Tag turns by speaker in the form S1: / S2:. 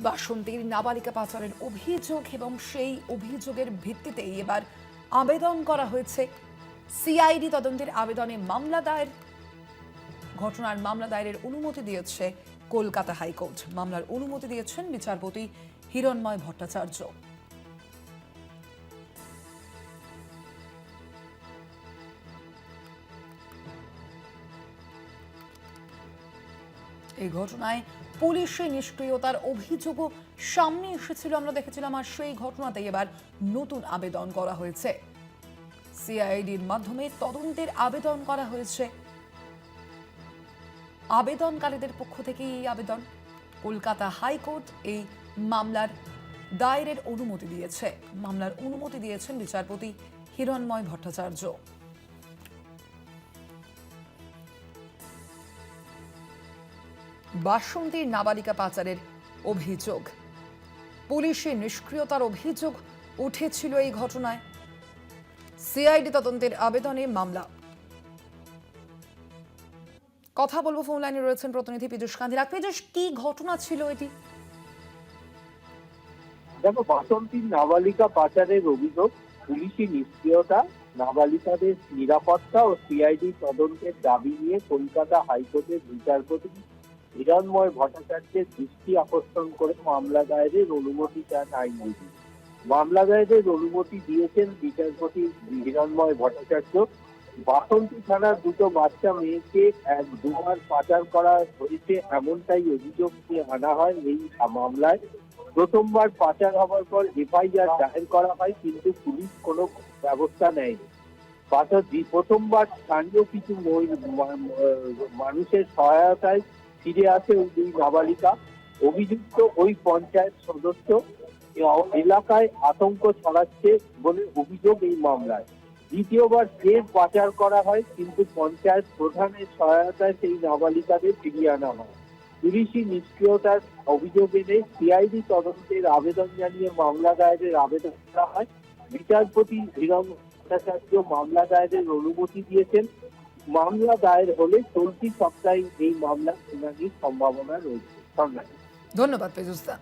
S1: বাসন্তীর নাবালিকা পাচারের অভিযোগ এবং সেই অভিযোগের ভিত্তিতেই এবার আবেদন করা হয়েছে। সিআইডি তদন্তের আবেদনে মামলা দায়ের, ঘটনার মামলা দায়েরের অনুমতি দিয়েছে কলকাতা হাইকোর্ট। মামলার অনুমতি দিয়েছেন বিচারপতি হিরণময় ভট্টাচার্য। এই ঘটনায় পুলিশের নিষ্ক্রিয়তার অভিযোগও সামনে এসেছিল, আমরা দেখেছিলাম। আর সেই ঘটনাতেই এবার নতুন আবেদন করা হয়েছে। সিআইডির মাধ্যমে তদন্তের আবেদন করা হয়েছে। আবেদনকারীদের পক্ষ থেকে এই আবেদন, কলকাতা হাইকোর্ট এই মামলার দায়েরের অনুমতি দিয়েছে। মামলার অনুমতি দিয়েছেন বিচারপতি হিরণময় ভট্টাচার্য। বাসন্তীর নাবালিকা পাচারের অভিযোগ, পুলিশের নিষ্ক্রিয়তার অভিযোগ উঠেছিল এই ঘটনায়। সিআইডি তদন্তের আবেদনে মামলা। কথা বলবো, ফোন লাইনে রয়েছেন প্রতিনিধি পীযূষ কান্তি। পীযূষ, কি ঘটনা ছিল এটি?
S2: দেখো, বাসন্তীর নাবালিকা পাচারের অভিযোগ, পুলিশি নিষ্ক্রিয়তা, নাবালিকাদের নিরাপত্তা ও সিআইডি তদন্তের দাবি নিয়ে কলকাতা হাইকোর্টের বিচারপতি হিরণময় ভট্টাচার্যের দৃষ্টি আকর্ষণ করে মামলা দায়েরের অনুমতি চান আইনজীবী। মামলা দায়েরের অনুমতি দিয়েছেন বিচারপতি হিরণময় ভট্টাচার্য। বাসন্তী থানার দুটো বাচ্চা মেয়েকে দুবার পাচার করা হয়েছে, এমনটাই অভিযোগ নিয়ে আনা হয় এই মামলায়। প্রথমবার পাচার হওয়ার পর এফআইআর দায়ের করা হয়, কিন্তু পুলিশ কোনো ব্যবস্থা নেয়নি। প্রথমবার স্থানীয় কিছু মানুষের সহায়তায় ফিরে আসে ওই দুই নাবালিকা। অভিযুক্ত ওই পঞ্চায়েত সদস্য এলাকায় আতঙ্ক ছড়াচ্ছে বলে অভিযোগ এই মামলায়। দ্বিতীয়বার ফের পাচার করা হয়, কিন্তু পঞ্চায়েত প্রধানের সহায়তায় সেই নাবালিকাদের ফিরিয়ে আনা হয়। পুলিশি নিষ্ক্রিয়তার অভিযোগ এনে সিআইডি তদন্তের আবেদন জানিয়ে মামলা দায়েরের আবেদন করা হয়। বিচারপতি হিরণময় ভট্টাচার্য মামলা দায়েরের অনুমতি দিয়েছেন। মামলা দায়ের হলে চলতি সপ্তাহে এই মামলা শুনানির সম্ভাবনা রয়েছে।
S1: ধন্যবাদ পীযূষ দা।